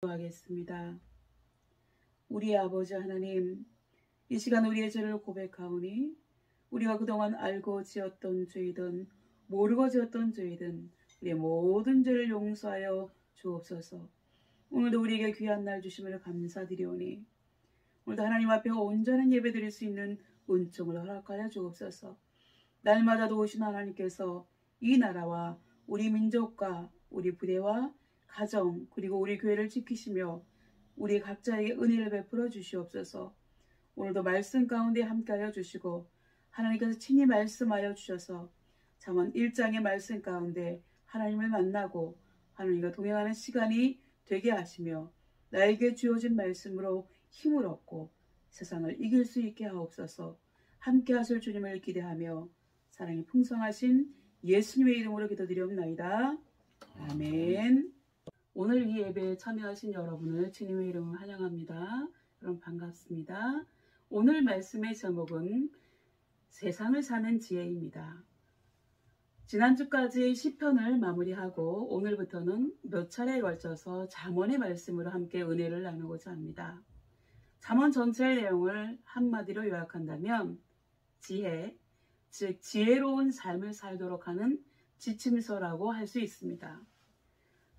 하겠습니다. 우리 아버지 하나님, 이 시간 우리의 죄를 고백하오니 우리가 그동안 알고 지었던 죄이든 모르고 지었던 죄이든 우리의 모든 죄를 용서하여 주옵소서. 오늘도 우리에게 귀한 날 주심을 감사드리오니 오늘도 하나님 앞에 온전한 예배 드릴 수 있는 은총을 허락하여 주옵소서. 날마다 도우신 하나님께서 이 나라와 우리 민족과 우리 부대와 가정 그리고 우리 교회를 지키시며 우리 각자에게 은혜를 베풀어 주시옵소서. 오늘도 말씀 가운데 함께하여 주시고 하나님께서 친히 말씀하여 주셔서 잠언 1장의 말씀 가운데 하나님을 만나고 하나님과 동행하는 시간이 되게 하시며 나에게 주어진 말씀으로 힘을 얻고 세상을 이길 수 있게 하옵소서. 함께 하실 주님을 기대하며 사랑이 풍성하신 예수님의 이름으로 기도드리옵나이다. 아멘. 오늘 이 예배에 참여하신 여러분을 주님의 이름으로 환영합니다. 여러분 반갑습니다. 오늘 말씀의 제목은 세상을 사는 지혜입니다. 지난주까지 시편을 마무리하고 오늘부터는 몇 차례에 걸쳐서 잠언의 말씀으로 함께 은혜를 나누고자 합니다. 잠언 전체의 내용을 한마디로 요약한다면 지혜, 즉 지혜로운 삶을 살도록 하는 지침서라고 할 수 있습니다.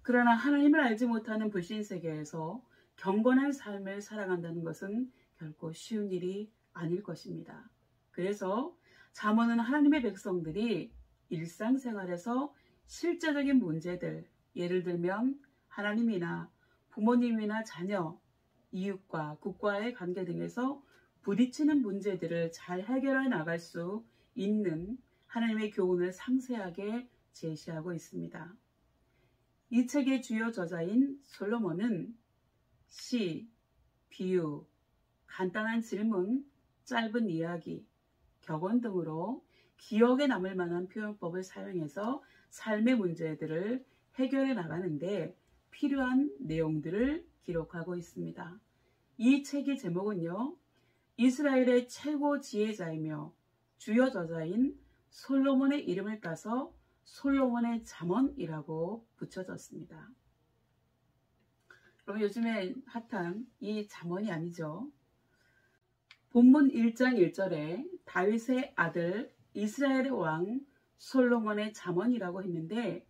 그러나 하나님을 알지 못하는 불신 세계에서 경건한 삶을 살아간다는 것은 결코 쉬운 일이 아닐 것입니다. 그래서 잠언은 하나님의 백성들이 일상생활에서 실제적인 문제들, 예를 들면 하나님이나 부모님이나 자녀, 이웃과 국가의 관계 등에서 부딪히는 문제들을 잘 해결해 나갈 수 있는 하나님의 교훈을 상세하게 제시하고 있습니다. 이 책의 주요 저자인 솔로몬은 시, 비유, 간단한 질문, 짧은 이야기, 격언 등으로 기억에 남을 만한 표현법을 사용해서 삶의 문제들을 해결해 나가는데 필요한 내용들을 기록하고 있습니다. 이 책의 제목은요, 이스라엘의 최고 지혜자이며 주요 저자인 솔로몬의 이름을 따서 솔로몬의 잠언이라고 붙여졌습니다. 그럼 요즘에 핫한 이 잠언이 아니죠. 본문 1장 1절에 다윗의 아들 이스라엘의 왕 솔로몬의 잠언이라고 했는데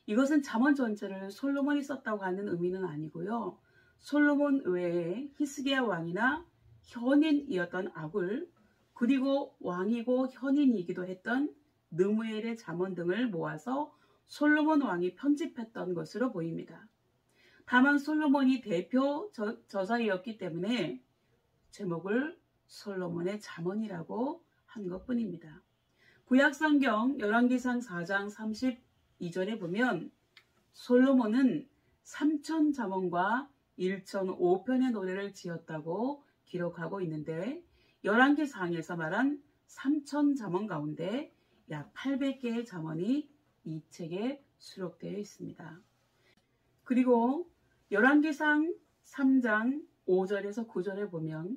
이것은 잠언 전체를 솔로몬이 썼다고 하는 의미는 아니고요. 솔로몬 외에 히스기야 왕이나 현인이었던 아굴 그리고 왕이고 현인이기도 했던 느무엘의 잠언 등을 모아서 솔로몬 왕이 편집했던 것으로 보입니다. 다만 솔로몬이 대표 저자이었기 때문에 제목을 솔로몬의 잠언이라고 한 것뿐입니다. 구약성경 열왕기상 4장 32절에 보면 솔로몬은 3천 잠언과 1,005편의 노래를 지었다고 기록하고 있는데 열왕기상에서 말한 3천 잠언 가운데 약 800개의 잠언이 이 책에 수록되어 있습니다. 그리고 열왕기상 3장 5절에서 9절에 보면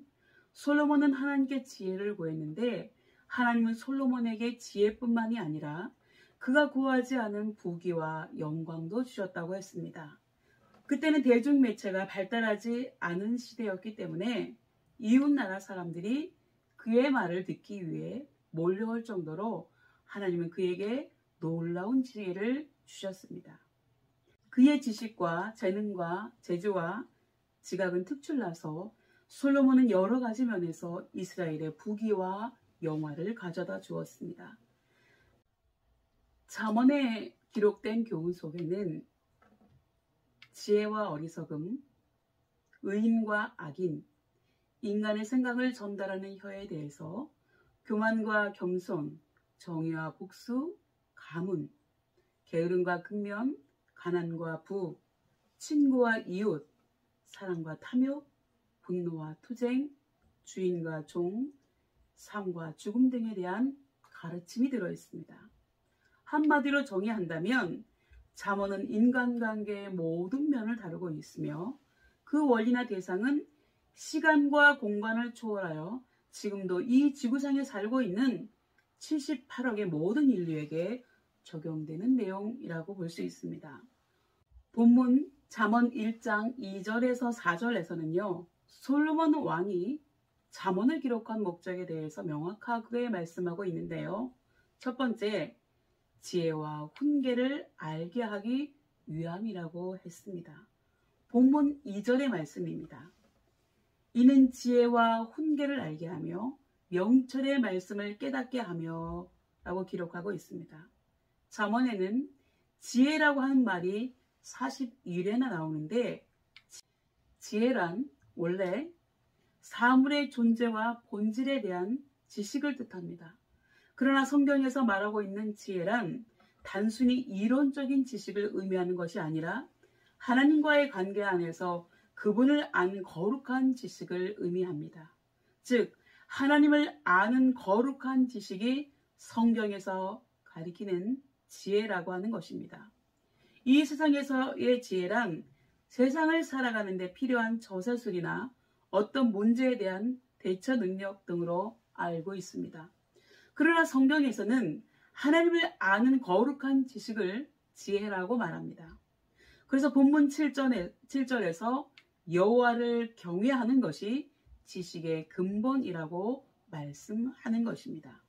솔로몬은 하나님께 지혜를 구했는데 하나님은 솔로몬에게 지혜뿐만이 아니라 그가 구하지 않은 부귀와 영광도 주셨다고 했습니다. 그때는 대중매체가 발달하지 않은 시대였기 때문에 이웃나라 사람들이 그의 말을 듣기 위해 몰려올 정도로 하나님은 그에게 놀라운 지혜를 주셨습니다. 그의 지식과 재능과 재주와 지각은 특출나서 솔로몬은 여러 가지 면에서 이스라엘의 부귀와 영화를 가져다 주었습니다. 잠언에 기록된 교훈 속에는 지혜와 어리석음, 의인과 악인, 인간의 생각을 전달하는 혀에 대해서 교만과 겸손, 정의와 복수, 가문, 게으름과 근면, 가난과 부, 친구와 이웃, 사랑과 탐욕, 분노와 투쟁, 주인과 종, 삶과 죽음 등에 대한 가르침이 들어있습니다. 한마디로 정의한다면 잠언은 인간관계의 모든 면을 다루고 있으며 그 원리나 대상은 시간과 공간을 초월하여 지금도 이 지구상에 살고 있는 78억의 모든 인류에게 적용되는 내용이라고 볼 수 있습니다. 본문 잠언 1장 2절에서 4절에서는요. 솔로몬 왕이 잠언을 기록한 목적에 대해서 명확하게 말씀하고 있는데요. 첫 번째, 지혜와 훈계를 알게 하기 위함이라고 했습니다. 본문 2절의 말씀입니다. 이는 지혜와 훈계를 알게 하며 명철의 말씀을 깨닫게 하며 라고 기록하고 있습니다. 잠언에는 지혜라고 하는 말이 41회나 나오는데 지혜란 원래 사물의 존재와 본질에 대한 지식을 뜻합니다. 그러나 성경에서 말하고 있는 지혜란 단순히 이론적인 지식을 의미하는 것이 아니라 하나님과의 관계 안에서 그분을 아는 거룩한 지식을 의미합니다. 즉 하나님을 아는 거룩한 지식이 성경에서 가리키는 지혜라고 하는 것입니다. 이 세상에서의 지혜란 세상을 살아가는 데 필요한 저세술이나 어떤 문제에 대한 대처 능력 등으로 알고 있습니다. 그러나 성경에서는 하나님을 아는 거룩한 지식을 지혜라고 말합니다. 그래서 본문 7절에서 여호와를 경외하는 것이 지식의 근본이라고 말씀하는 것입니다.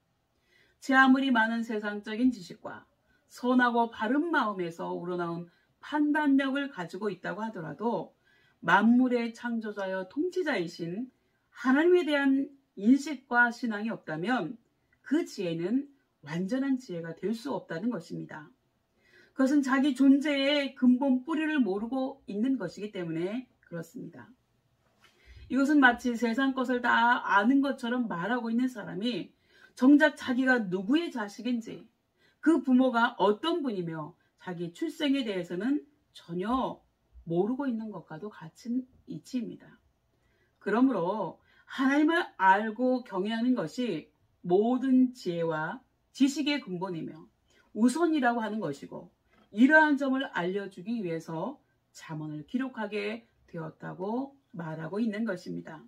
제 아무리 많은 세상적인 지식과 선하고 바른 마음에서 우러나온 판단력을 가지고 있다고 하더라도 만물의 창조자여 통치자이신 하나님에 대한 인식과 신앙이 없다면 그 지혜는 완전한 지혜가 될 수 없다는 것입니다. 그것은 자기 존재의 근본 뿌리를 모르고 있는 것이기 때문에 그렇습니다. 이것은 마치 세상 것을 다 아는 것처럼 말하고 있는 사람이 정작 자기가 누구의 자식인지 그 부모가 어떤 분이며 자기 출생에 대해서는 전혀 모르고 있는 것과도 같은 이치입니다. 그러므로 하나님을 알고 경외하는 것이 모든 지혜와 지식의 근본이며 우선이라고 하는 것이고 이러한 점을 알려주기 위해서 잠언을 기록하게 되었다고 말하고 있는 것입니다.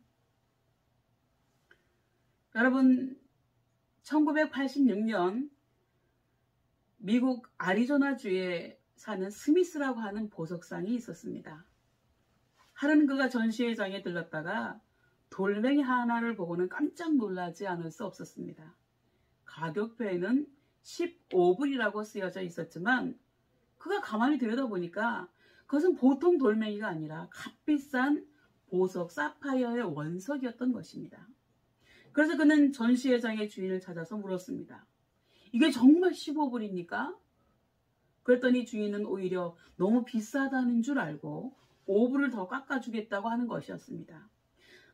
여러분 1986년 미국 아리조나주에 사는 스미스라고 하는 보석상이 있었습니다. 하루는 그가 전시회장에 들렀다가 돌멩이 하나를 보고는 깜짝 놀라지 않을 수 없었습니다. 가격표에는 15불이라고 쓰여져 있었지만 그가 가만히 들여다보니까 그것은 보통 돌멩이가 아니라 값비싼 보석 사파이어의 원석이었던 것입니다. 그래서 그는 전시회장의 주인을 찾아서 물었습니다. 이게 정말 15불입니까? 그랬더니 주인은 오히려 너무 비싸다는 줄 알고 5불을 더 깎아주겠다고 하는 것이었습니다.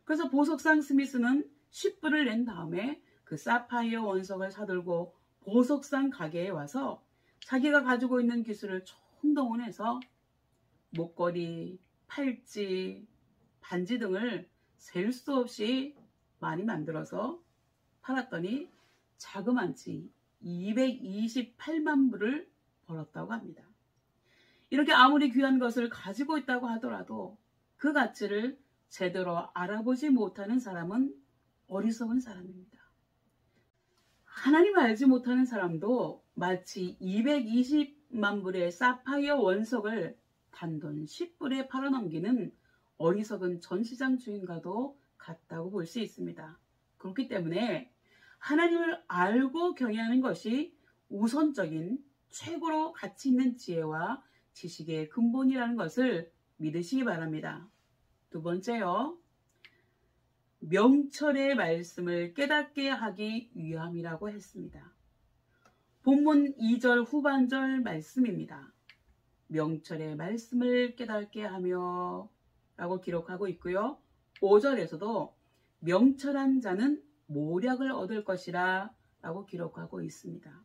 그래서 보석상 스미스는 10불을 낸 다음에 그 사파이어 원석을 사들고 보석상 가게에 와서 자기가 가지고 있는 기술을 총동원해서 목걸이, 팔찌, 반지 등을 셀 수 없이 많이 만들어서 팔았더니 자그만치 228만 불을 벌었다고 합니다. 이렇게 아무리 귀한 것을 가지고 있다고 하더라도 그 가치를 제대로 알아보지 못하는 사람은 어리석은 사람입니다. 하나님을 알지 못하는 사람도 마치 220만 불의 사파이어 원석을 단돈 10불에 팔아넘기는 어리석은 전시장 주인과도 같다고 볼 수 있습니다. 그렇기 때문에 하나님을 알고 경외하는 것이 우선적인 최고로 가치 있는 지혜와 지식의 근본이라는 것을 믿으시기 바랍니다. 두 번째요. 명철의 말씀을 깨닫게 하기 위함이라고 했습니다. 본문 2절 후반절 말씀입니다. 명철의 말씀을 깨닫게 하며 라고 기록하고 있고요. 5절에서도 명철한 자는 모략을 얻을 것이라 라고 기록하고 있습니다.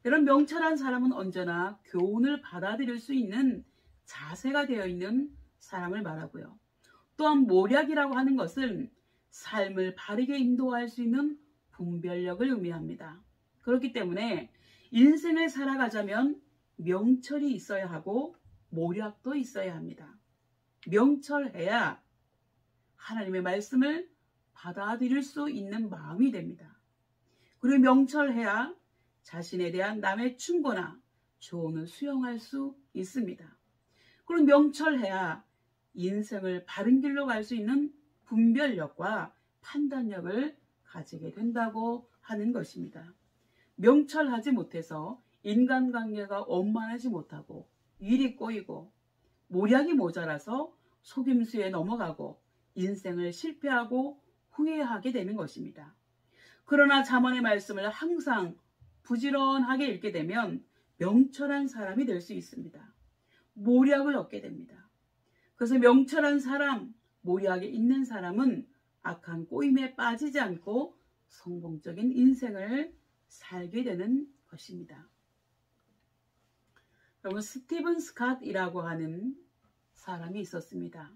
이런 명철한 사람은 언제나 교훈을 받아들일 수 있는 자세가 되어 있는 사람을 말하고요. 또한 모략이라고 하는 것은 삶을 바르게 인도할 수 있는 분별력을 의미합니다. 그렇기 때문에 인생을 살아가자면 명철이 있어야 하고 모략도 있어야 합니다. 명철해야 하나님의 말씀을 받아들일 수 있는 마음이 됩니다. 그리고 명철해야 자신에 대한 남의 충고나 조언을 수용할 수 있습니다. 그리고 명철해야 인생을 바른 길로 갈 수 있는 분별력과 판단력을 가지게 된다고 하는 것입니다. 명철하지 못해서 인간관계가 원만하지 못하고 일이 꼬이고 모략이 모자라서 속임수에 넘어가고 인생을 실패하고 후회하게 되는 것입니다. 그러나 잠언의 말씀을 항상 부지런하게 읽게 되면 명철한 사람이 될 수 있습니다. 모략을 얻게 됩니다. 그래서 명철한 사람, 모략에 있는 사람은 악한 꼬임에 빠지지 않고 성공적인 인생을 살게 되는 것입니다. 여러분, 스티븐 스캇이라고 하는 사람이 있었습니다.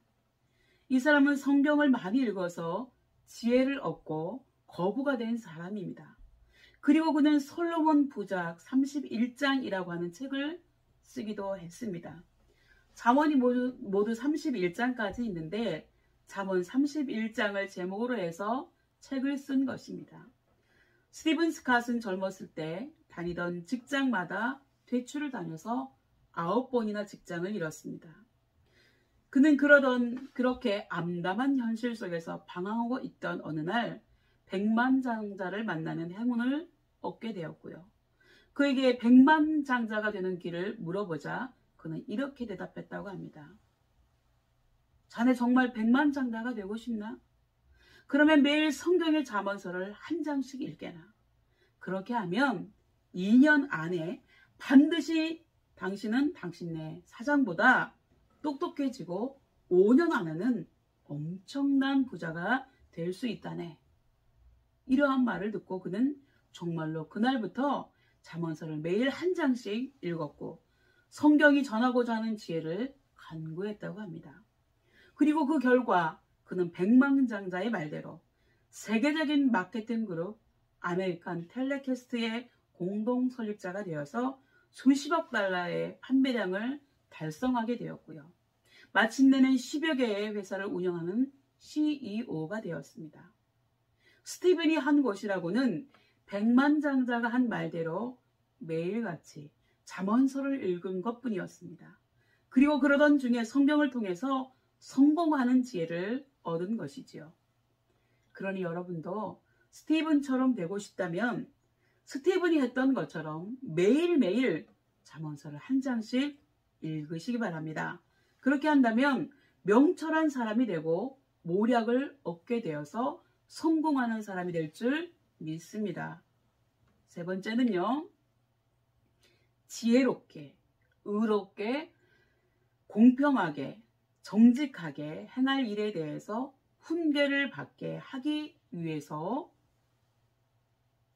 이 사람은 성경을 많이 읽어서 지혜를 얻고 거부가 된 사람입니다. 그리고 그는 솔로몬 부작 31장이라고 하는 책을 쓰기도 했습니다. 잠언이 모두 31장까지 있는데 잠언 31장을 제목으로 해서 책을 쓴 것입니다. 스티븐 스캇은 젊었을 때 다니던 직장마다 퇴출을 다녀서 9번이나 직장을 잃었습니다. 그는 그렇게 암담한 현실 속에서 방황하고 있던 어느 날 백만장자를 만나는 행운을 얻게 되었고요. 그에게 백만장자가 되는 길을 물어보자 그는 이렇게 대답했다고 합니다. 자네 정말 백만장자가 되고 싶나? 그러면 매일 성경의 잠언서를 한 장씩 읽게나. 그렇게 하면 2년 안에 반드시 당신은 당신네 사장보다 똑똑해지고 5년 안에는 엄청난 부자가 될 수 있다네. 이러한 말을 듣고 그는 정말로 그날부터 잠언서를 매일 한 장씩 읽었고 성경이 전하고자 하는 지혜를 간구했다고 합니다. 그리고 그 결과 그는 백만장자의 말대로 세계적인 마케팅 그룹 아메리칸 텔레캐스트의 공동 설립자가 되어서 수십억 달러의 판매량을 달성하게 되었고요. 마침내는 10여 개의 회사를 운영하는 CEO가 되었습니다. 스티븐이 한 것이라고는 백만장자가 한 말대로 매일같이 잠언서를 읽은 것뿐이었습니다. 그리고 그러던 중에 성경을 통해서 성공하는 지혜를 얻은 것이지요. 그러니 여러분도 스티븐처럼 되고 싶다면 스티븐이 했던 것처럼 매일매일 잠언서를 한 장씩 읽으시기 바랍니다. 그렇게 한다면 명철한 사람이 되고 모략을 얻게 되어서 성공하는 사람이 될 줄 믿습니다. 세 번째는요. 지혜롭게, 의롭게, 공평하게, 정직하게 행할 일에 대해서 훈계를 받게 하기 위해서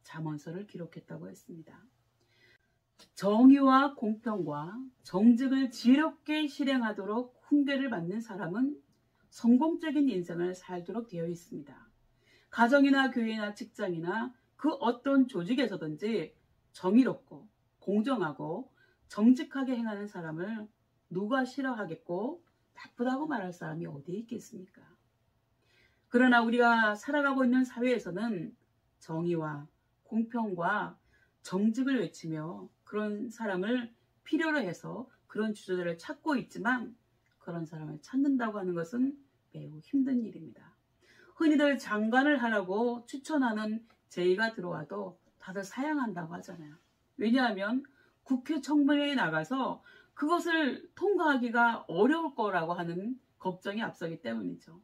잠언서를 기록했다고 했습니다. 정의와 공평과 정직을 지혜롭게 실행하도록 훈계를 받는 사람은 성공적인 인생을 살도록 되어 있습니다. 가정이나 교회나 직장이나 그 어떤 조직에서든지 정의롭고 공정하고 정직하게 행하는 사람을 누가 싫어하겠고 나쁘다고 말할 사람이 어디에 있겠습니까? 그러나 우리가 살아가고 있는 사회에서는 정의와 공평과 정직을 외치며 그런 사람을 필요로 해서 그런 주제들을 찾고 있지만 그런 사람을 찾는다고 하는 것은 매우 힘든 일입니다. 흔히들 장관을 하라고 추천하는 제의가 들어와도 다들 사양한다고 하잖아요. 왜냐하면 국회 청문회에 나가서 그것을 통과하기가 어려울 거라고 하는 걱정이 앞서기 때문이죠.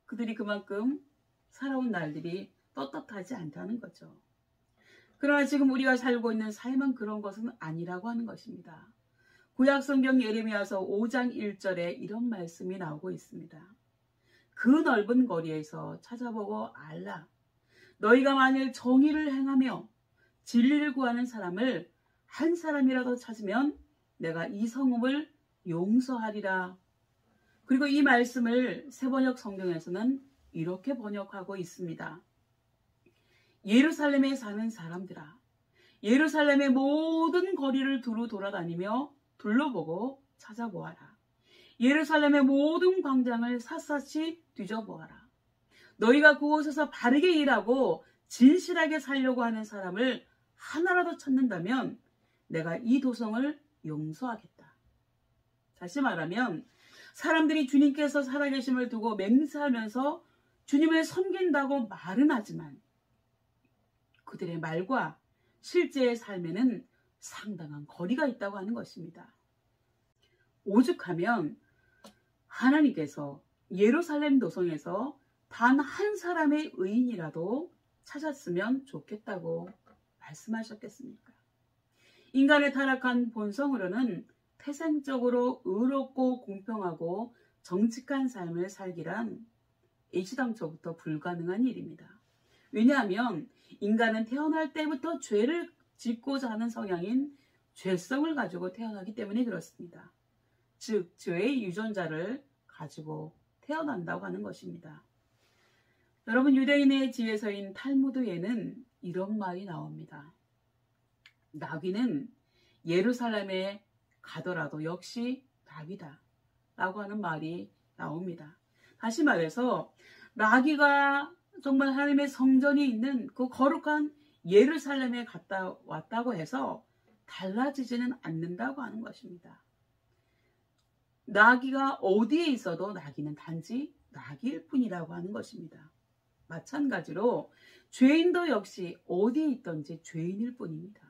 그들이 그만큼 살아온 날들이 떳떳하지 않다는 거죠. 그러나 지금 우리가 살고 있는 사회만 그런 것은 아니라고 하는 것입니다. 구약성경 예레미야서 5장 1절에 이런 말씀이 나오고 있습니다. 그 넓은 거리에서 찾아보고 알라. 너희가 만일 정의를 행하며 진리를 구하는 사람을 한 사람이라도 찾으면 내가 이 성읍을 용서하리라. 그리고 이 말씀을 새번역 성경에서는 이렇게 번역하고 있습니다. 예루살렘에 사는 사람들아, 예루살렘의 모든 거리를 두루 돌아다니며 둘러보고 찾아보아라. 예루살렘의 모든 광장을 샅샅이 뒤져보아라. 너희가 그곳에서 바르게 일하고 진실하게 살려고 하는 사람을 하나라도 찾는다면 내가 이 도성을 용서하겠다. 다시 말하면 사람들이 주님께서 살아계심을 두고 맹세하면서 주님을 섬긴다고 말은 하지만 그들의 말과 실제의 삶에는 상당한 거리가 있다고 하는 것입니다. 오죽하면 하나님께서 예루살렘 도성에서 단 한 사람의 의인이라도 찾았으면 좋겠다고 말씀하셨겠습니까? 인간의 타락한 본성으로는 태생적으로 의롭고 공평하고 정직한 삶을 살기란 애시당초부터 불가능한 일입니다. 왜냐하면 인간은 태어날 때부터 죄를 짓고자 하는 성향인 죄성을 가지고 태어나기 때문에 그렇습니다. 즉 죄의 유전자를 가지고 태어난다고 하는 것입니다. 여러분, 유대인의 지혜서인 탈무드에는 이런 말이 나옵니다. 나귀는 예루살렘에 가더라도 역시 나귀다 라고 하는 말이 나옵니다. 다시 말해서 나귀가 정말 하나님의 성전이 있는 그 거룩한 예루살렘에 갔다 왔다고 해서 달라지지는 않는다고 하는 것입니다. 나귀가 어디에 있어도 나귀는 단지 나귀일 뿐이라고 하는 것입니다. 마찬가지로 죄인도 역시 어디에 있든지 죄인일 뿐입니다.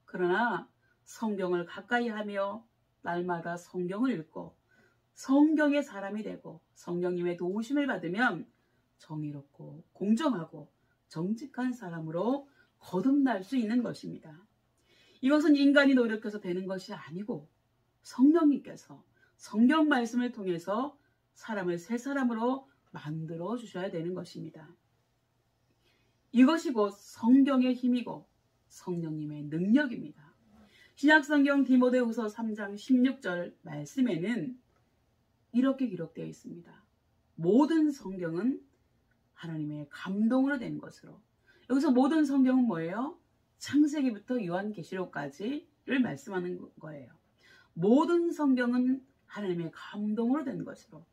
그러나 성경을 가까이 하며 날마다 성경을 읽고 성경의 사람이 되고 성령님의 도우심을 받으면 정의롭고 공정하고 정직한 사람으로 거듭날 수 있는 것입니다. 이것은 인간이 노력해서 되는 것이 아니고 성령님께서 성경 말씀을 통해서 사람을 새 사람으로 만들어 주셔야 되는 것입니다. 이것이 곧 성경의 힘이고 성령님의 능력입니다. 신약성경 디모데후서 3장 16절 말씀에는 이렇게 기록되어 있습니다. 모든 성경은 하나님의 감동으로 된 것으로. 여기서 모든 성경은 뭐예요? 창세기부터 요한계시록까지를 말씀하는 거예요. 모든 성경은 하나님의 감동으로 된 것으로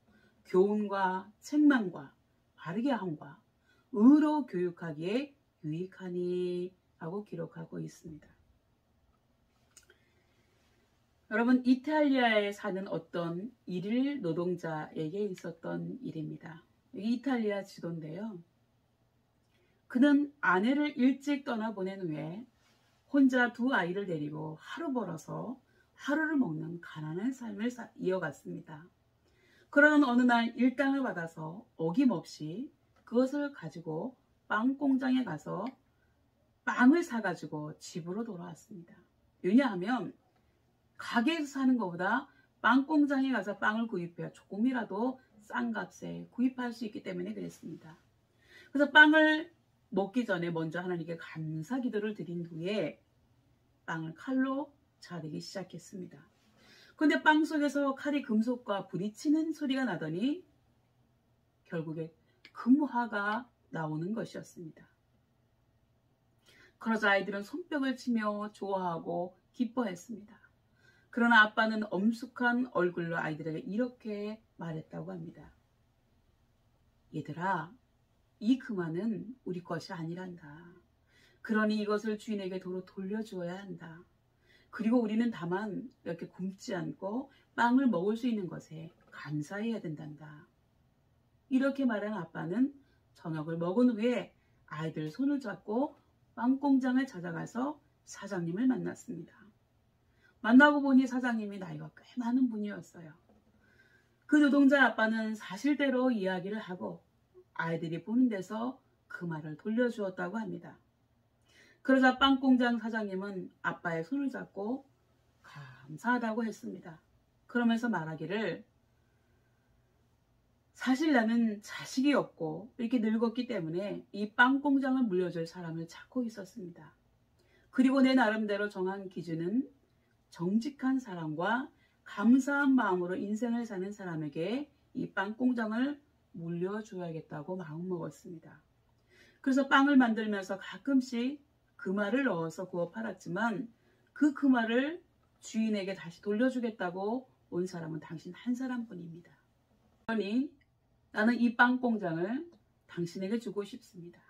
교훈과 책망과 바르게 함과 의로 교육하기에 유익하니 라고 기록하고 있습니다. 여러분, 이탈리아에 사는 어떤 일일 노동자에게 있었던 일입니다. 여기 이탈리아 지도인데요. 그는 아내를 일찍 떠나보낸 후에 혼자 두 아이를 데리고 하루 벌어서 하루를 먹는 가난한 삶을 이어갔습니다. 그러던 어느 날 일당을 받아서 어김없이 그것을 가지고 빵 공장에 가서 빵을 사가지고 집으로 돌아왔습니다. 왜냐하면 가게에서 사는 것보다 빵 공장에 가서 빵을 구입해야 조금이라도 싼 값에 구입할 수 있기 때문에 그랬습니다. 그래서 빵을 먹기 전에 먼저 하나님께 감사 기도를 드린 후에 빵을 칼로 자르기 시작했습니다. 그런데 빵 속에서 칼이 금속과 부딪히는 소리가 나더니 결국에 금화가 나오는 것이었습니다. 그러자 아이들은 손뼉을 치며 좋아하고 기뻐했습니다. 그러나 아빠는 엄숙한 얼굴로 아이들에게 이렇게 말했다고 합니다. 얘들아, 이 금화는 우리 것이 아니란다. 그러니 이것을 주인에게 도로 돌려주어야 한다. 그리고 우리는 다만 이렇게 굶지 않고 빵을 먹을 수 있는 것에 감사해야 된단다. 이렇게 말한 아빠는 저녁을 먹은 후에 아이들 손을 잡고 빵 공장을 찾아가서 사장님을 만났습니다. 만나고 보니 사장님이 나이가 꽤 많은 분이었어요. 그 노동자 아빠는 사실대로 이야기를 하고 아이들이 보는 데서 그 말을 돌려주었다고 합니다. 그러자 빵 공장 사장님은 아빠의 손을 잡고 감사하다고 했습니다. 그러면서 말하기를, 사실 나는 자식이 없고 이렇게 늙었기 때문에 이 빵 공장을 물려줄 사람을 찾고 있었습니다. 그리고 내 나름대로 정한 기준은 정직한 사람과 감사한 마음으로 인생을 사는 사람에게 이 빵 공장을 물려줘야겠다고 마음먹었습니다. 그래서 빵을 만들면서 가끔씩 금화를 넣어서 구워 팔았지만 그 금화를 주인에게 다시 돌려주겠다고 온 사람은 당신 한 사람뿐입니다. 그러니 나는 이 빵 공장을 당신에게 주고 싶습니다.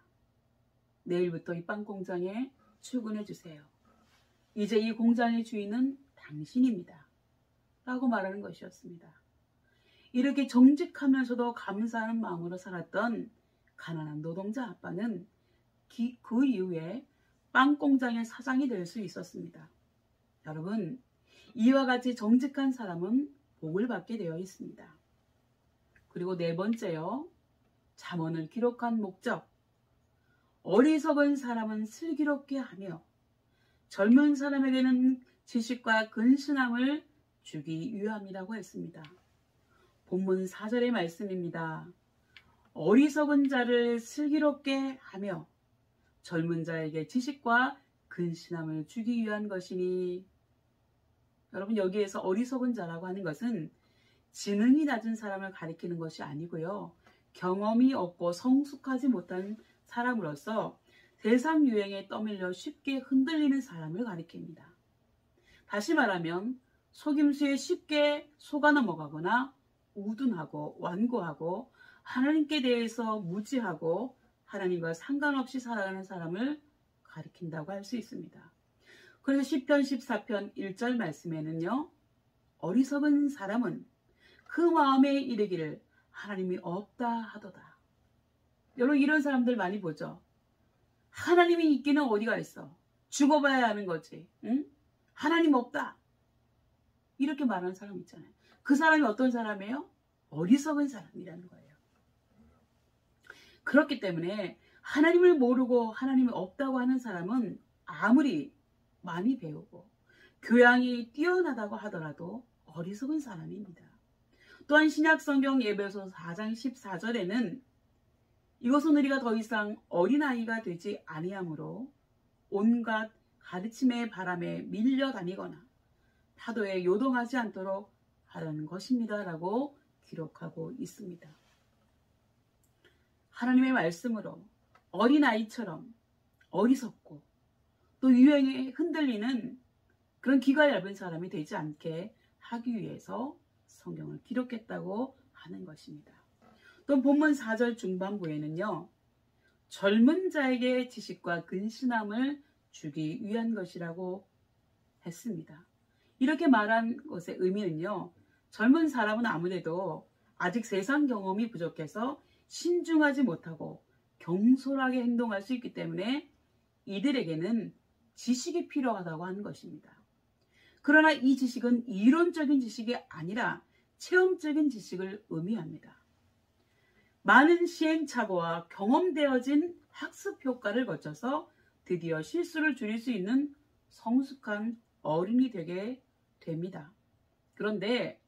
내일부터 이 빵 공장에 출근해 주세요. 이제 이 공장의 주인은 당신입니다. 라고 말하는 것이었습니다. 이렇게 정직하면서도 감사하는 마음으로 살았던 가난한 노동자 아빠는 그 이후에 빵 공장의 사장이 될 수 있었습니다. 여러분, 이와 같이 정직한 사람은 복을 받게 되어 있습니다. 그리고 네 번째요, 잠언을 기록한 목적. 어리석은 사람은 슬기롭게 하며 젊은 사람에게는 지식과 근신함을 주기 위함이라고 했습니다. 본문 4절의 말씀입니다. 어리석은 자를 슬기롭게 하며 젊은 자에게 지식과 근신함을 주기 위한 것이니. 여러분, 여기에서 어리석은 자라고 하는 것은 지능이 낮은 사람을 가리키는 것이 아니고요, 경험이 없고 성숙하지 못한 사람으로서 세상 유행에 떠밀려 쉽게 흔들리는 사람을 가리킵니다. 다시 말하면 속임수에 쉽게 속아 넘어가거나 우둔하고 완고하고 하나님께 대해서 무지하고 하나님과 상관없이 살아가는 사람을 가리킨다고 할 수 있습니다. 그래서 시편 14편 1절 말씀에는요, 어리석은 사람은 그 마음에 이르기를 하나님이 없다 하도다. 여러분, 이런 사람들 많이 보죠. 하나님이 있기는 어디가 있어. 죽어봐야 하는 거지. 응? 하나님 없다. 이렇게 말하는 사람 있잖아요. 그 사람이 어떤 사람이에요? 어리석은 사람이라는 거예요. 그렇기 때문에 하나님을 모르고 하나님이 없다고 하는 사람은 아무리 많이 배우고 교양이 뛰어나다고 하더라도 어리석은 사람입니다. 또한 신약성경 에베소서 4장 14절에는 이것은 우리가 더 이상 어린아이가 되지 아니하므로 온갖 가르침의 바람에 밀려다니거나 파도에 요동하지 않도록 하라는 것입니다 라고 기록하고 있습니다. 하나님의 말씀으로 어린아이처럼 어리석고 또 유행에 흔들리는 그런 기가 얇은 사람이 되지 않게 하기 위해서 성경을 기록했다고 하는 것입니다. 또 본문 4절 중반부에는요, 젊은 자에게 지식과 근신함을 주기 위한 것이라고 했습니다. 이렇게 말한 것의 의미는요, 젊은 사람은 아무래도 아직 세상 경험이 부족해서 신중하지 못하고 경솔하게 행동할 수 있기 때문에 이들에게는 지식이 필요하다고 하는 것입니다. 그러나 이 지식은 이론적인 지식이 아니라 체험적인 지식을 의미합니다. 많은 시행착오와 경험되어진 학습 효과를 거쳐서 드디어 실수를 줄일 수 있는 성숙한 어른이 되게 됩니다. 그런데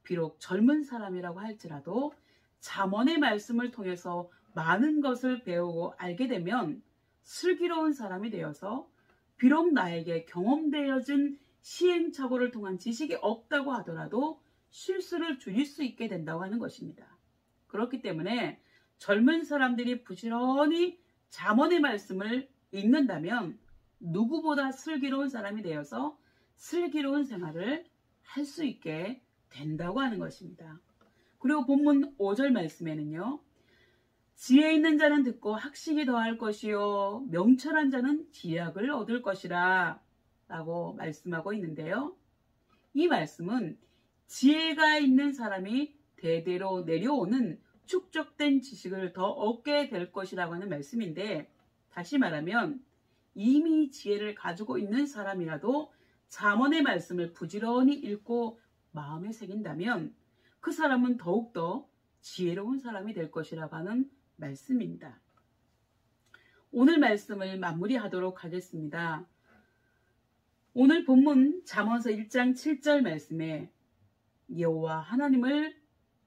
비록 젊은 사람이라고 할지라도 잠언의 말씀을 통해서 많은 것을 배우고 알게 되면 슬기로운 사람이 되어서 비록 나에게 경험되어진 시행착오를 통한 지식이 없다고 하더라도 실수를 줄일 수 있게 된다고 하는 것입니다. 그렇기 때문에 젊은 사람들이 부지런히 잠언의 말씀을 읽는다면 누구보다 슬기로운 사람이 되어서 슬기로운 생활을 할 수 있게 된다고 하는 것입니다. 그리고 본문 5절 말씀에는요, 지혜 있는 자는 듣고 학식이 더할 것이요 명철한 자는 지약을 얻을 것이라 라고 말씀하고 있는데요, 이 말씀은 지혜가 있는 사람이 대대로 내려오는 축적된 지식을 더 얻게 될 것이라고 하는 말씀인데, 다시 말하면 이미 지혜를 가지고 있는 사람이라도 잠언의 말씀을 부지런히 읽고 마음에 새긴다면 그 사람은 더욱더 지혜로운 사람이 될 것이라고 하는 말씀입니다. 오늘 말씀을 마무리하도록 하겠습니다. 오늘 본문 잠언서 1장 7절 말씀에 여호와 하나님을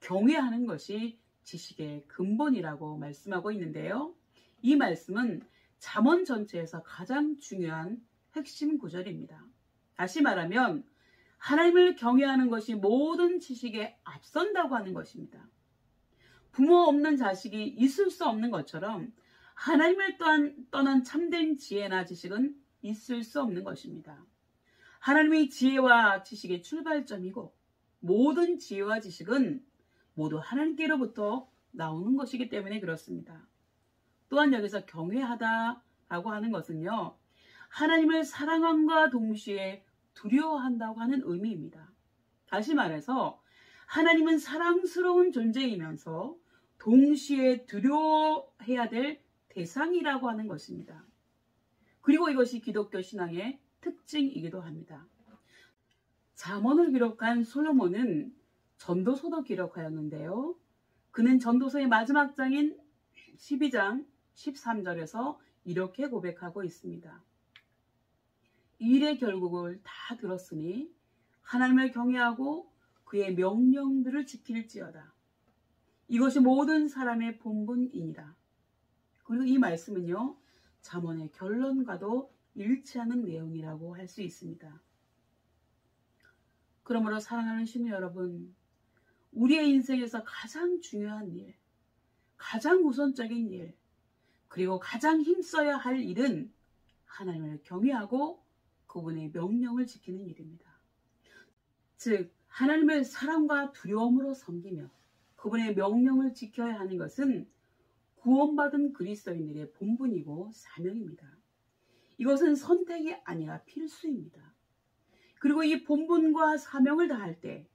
경외하는 것이 지식의 근본이라고 말씀하고 있는데요, 이 말씀은 잠언 전체에서 가장 중요한 핵심 구절입니다. 다시 말하면 하나님을 경외하는 것이 모든 지식에 앞선다고 하는 것입니다. 부모 없는 자식이 있을 수 없는 것처럼 하나님을 떠난 참된 지혜나 지식은 있을 수 없는 것입니다. 하나님의 지혜와 지식의 출발점이고 모든 지혜와 지식은 모두 하나님께로부터 나오는 것이기 때문에 그렇습니다. 또한 여기서 경외하다라고 하는 것은요, 하나님을 사랑함과 동시에 두려워한다고 하는 의미입니다. 다시 말해서 하나님은 사랑스러운 존재이면서 동시에 두려워해야 될 대상이라고 하는 것입니다. 그리고 이것이 기독교 신앙의 특징이기도 합니다. 잠언을 기록한 솔로몬은 전도서도 기록하였는데요. 그는 전도서의 마지막 장인 12장 13절에서 이렇게 고백하고 있습니다. 일의 결국을 다 들었으니 하나님을 경외하고 그의 명령들을 지킬지어다. 이것이 모든 사람의 본분이니라. 그리고 이 말씀은요, 잠언의 결론과도 일치하는 내용이라고 할 수 있습니다. 그러므로 사랑하는 신우 여러분, 우리의 인생에서 가장 중요한 일, 가장 우선적인 일, 그리고 가장 힘써야 할 일은 하나님을 경외하고 그분의 명령을 지키는 일입니다. 즉, 하나님을 사랑과 두려움으로 섬기며 그분의 명령을 지켜야 하는 것은 구원받은 그리스도인들의 본분이고 사명입니다. 이것은 선택이 아니라 필수입니다. 그리고 이 본분과 사명을 다할 때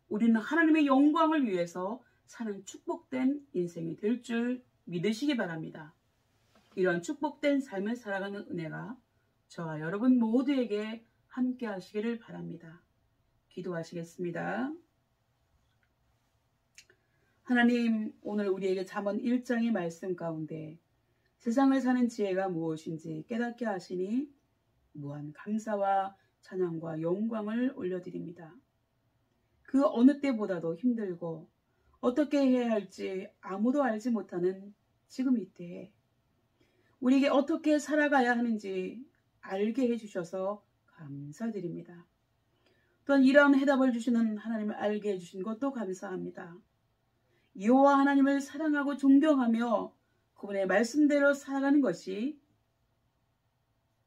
우리는 하나님의 영광을 위해서 사는 축복된 인생이 될 줄 믿으시기 바랍니다. 이런 축복된 삶을 살아가는 은혜가 저와 여러분 모두에게 함께 하시기를 바랍니다. 기도하시겠습니다. 하나님, 오늘 우리에게 잠언 1장의 말씀 가운데 세상을 사는 지혜가 무엇인지 깨닫게 하시니 무한 감사와 찬양과 영광을 올려드립니다. 그 어느 때보다도 힘들고 어떻게 해야 할지 아무도 알지 못하는 지금 이때에 우리에게 어떻게 살아가야 하는지 알게 해주셔서 감사드립니다. 또한 이러한 해답을 주시는 하나님을 알게 해주신 것도 감사합니다. 여호와 하나님을 사랑하고 존경하며 그분의 말씀대로 살아가는 것이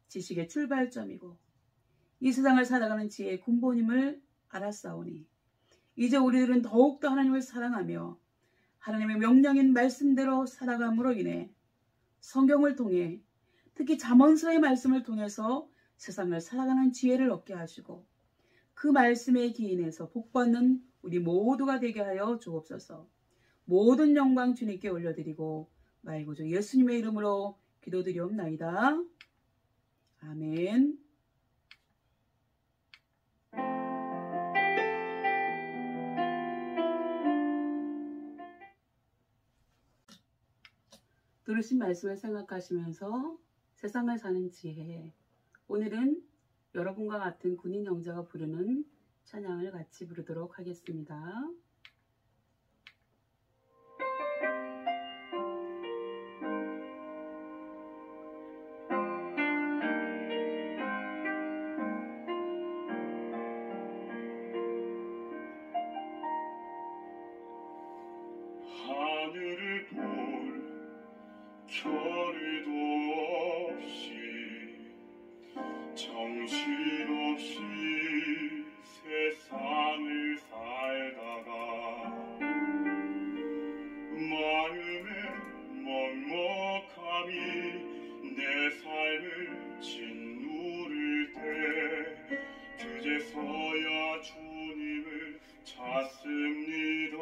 지식의 출발점이고 이 세상을 살아가는 지혜의 근본임을 알았사오니 이제 우리들은 더욱더 하나님을 사랑하며 하나님의 명령인 말씀대로 살아감으로 인해 성경을 통해 특히 잠언서의 말씀을 통해서 세상을 살아가는 지혜를 얻게 하시고 그 말씀에 기인해서 복받는 우리 모두가 되게 하여 주옵소서. 모든 영광 주님께 올려드리고 나의 구주 예수님의 이름으로 기도드리옵나이다. 아멘. 들으신 말씀을 생각하시면서 세상을 사는 지혜, 오늘은 여러분과 같은 군인 형제가 부르는 찬양을 같이 부르도록 하겠습니다. 하늘을 볼 겨를도 없이 정신없이 세상을 살다가 마음의 먹먹함이 내 삶을 짓누를 때 그제서야 주님을 찾습니다.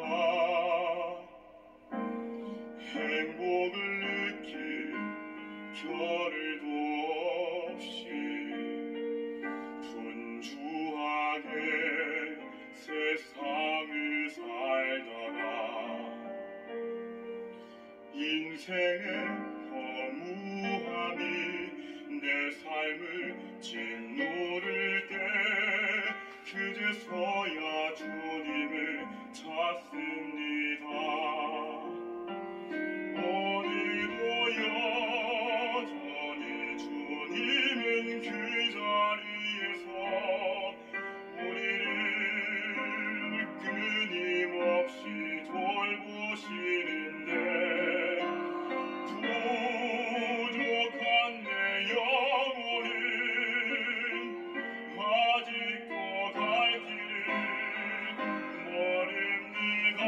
행복을 느낄 겨를도 없이 분주하게 세상을 살다가 인생의 허무함이 내 삶을 짓누를 때 그제서야 주님을 찾습니다. 오늘도 여전히 주님은 그 자리에서 우리를 끊임없이 돌보시는데 부족한 내 영혼은 아직도 갈 길을 모릅니다.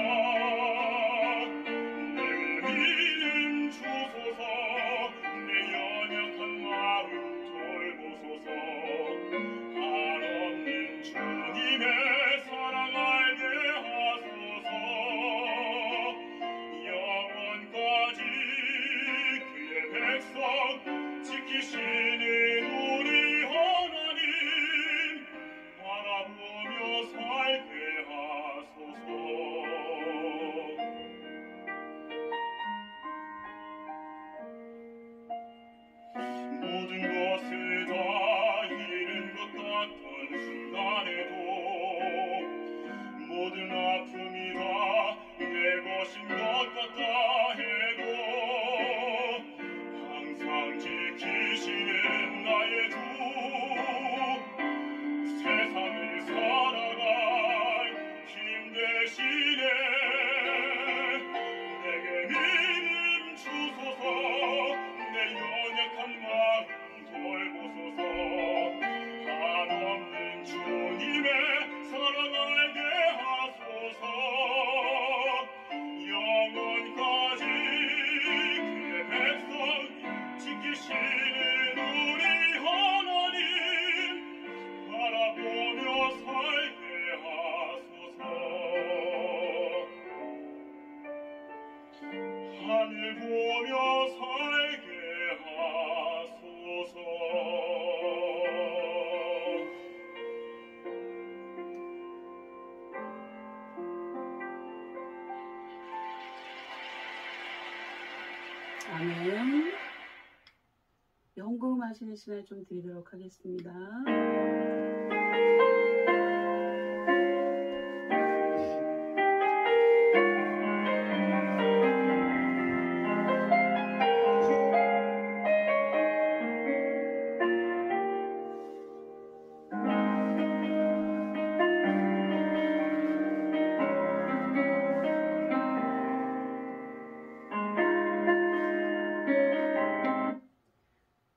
기도하시는 시간을 좀 드리도록 하겠습니다.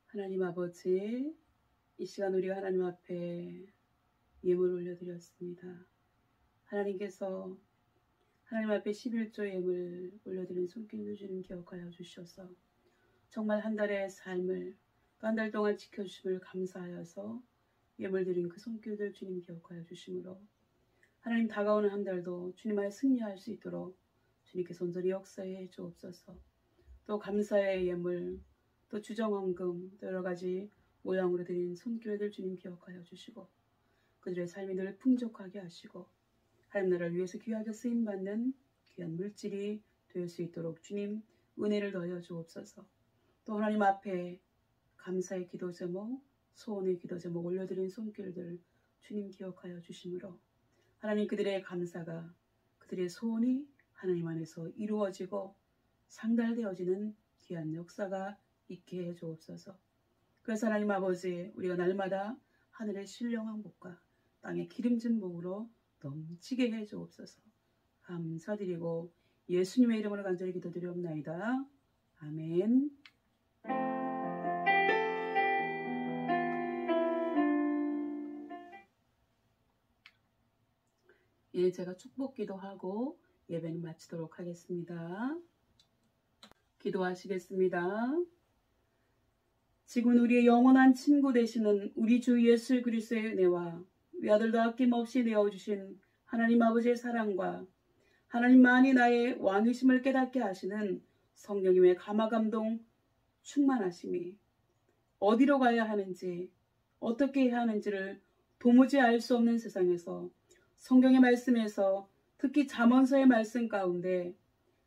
하나님 아버지, 이 시간 우리가 하나님 앞에 예물 올려드렸습니다. 하나님께서 하나님 앞에 11조 예물 올려드린 손길도 주님 기억하여 주셔서 정말 한 달의 삶을 또 한 달 동안 지켜주심을 감사하여서 예물 드린 그 손길들 주님 기억하여 주심으로 하나님 다가오는 한 달도 주님을 승리할 수 있도록 주님께서 온전히 역사해 주옵소서. 또 감사의 예물, 또 주정헌금, 또 여러 가지 모양으로 드린 손길들 주님 기억하여 주시고 그들의 삶이 늘 풍족하게 하시고 하나님 나라를 위해서 귀하게 쓰임받는 귀한 물질이 될 수 있도록 주님 은혜를 더하여 주옵소서. 또 하나님 앞에 감사의 기도 제목, 소원의 기도 제목 올려드린 손길들 주님 기억하여 주심으로 하나님 그들의 감사가 그들의 소원이 하나님 안에서 이루어지고 상달되어지는 귀한 역사가 있게 해 주옵소서. 그래서 하나님 아버지 우리가 날마다 하늘의 신령한 복과 땅의 기름진 복으로 넘치게 해 주옵소서. 감사드리고 예수님의 이름으로 간절히 기도드리옵나이다. 아멘. 예, 제가 축복기도 하고 예배는 마치도록 하겠습니다. 기도하시겠습니다. 지금은 우리의 영원한 친구 되시는 우리 주 예수 그리스도의 은혜와 외아들도 아낌없이 내어주신 하나님 아버지의 사랑과 하나님만이 나의 왕이심을 깨닫게 하시는 성령님의 감화감동 충만하심이 어디로 가야 하는지 어떻게 해야 하는지를 도무지 알 수 없는 세상에서 성경의 말씀에서 특히 잠언서의 말씀 가운데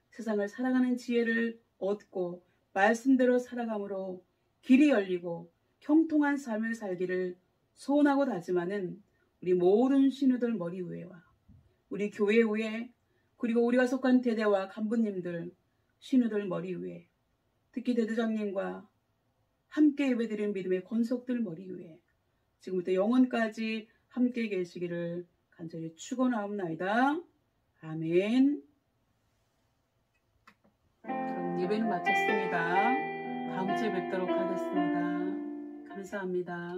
세상을 살아가는 지혜를 얻고 말씀대로 살아감으로 길이 열리고 형통한 삶을 살기를 소원하고 다짐하는 우리 모든 신우들 머리 위에와 우리 교회 위에 그리고 우리가 속한 대대와 간부님들 신우들 머리 위에 특히 대대장님과 함께 예배드리는 믿음의 권속들 머리 위에 지금부터 영원까지 함께 계시기를 간절히 축원하옵나이다. 아멘. 그럼 예배는 마쳤습니다. 다음 주에 뵙도록 하겠습니다. 감사합니다.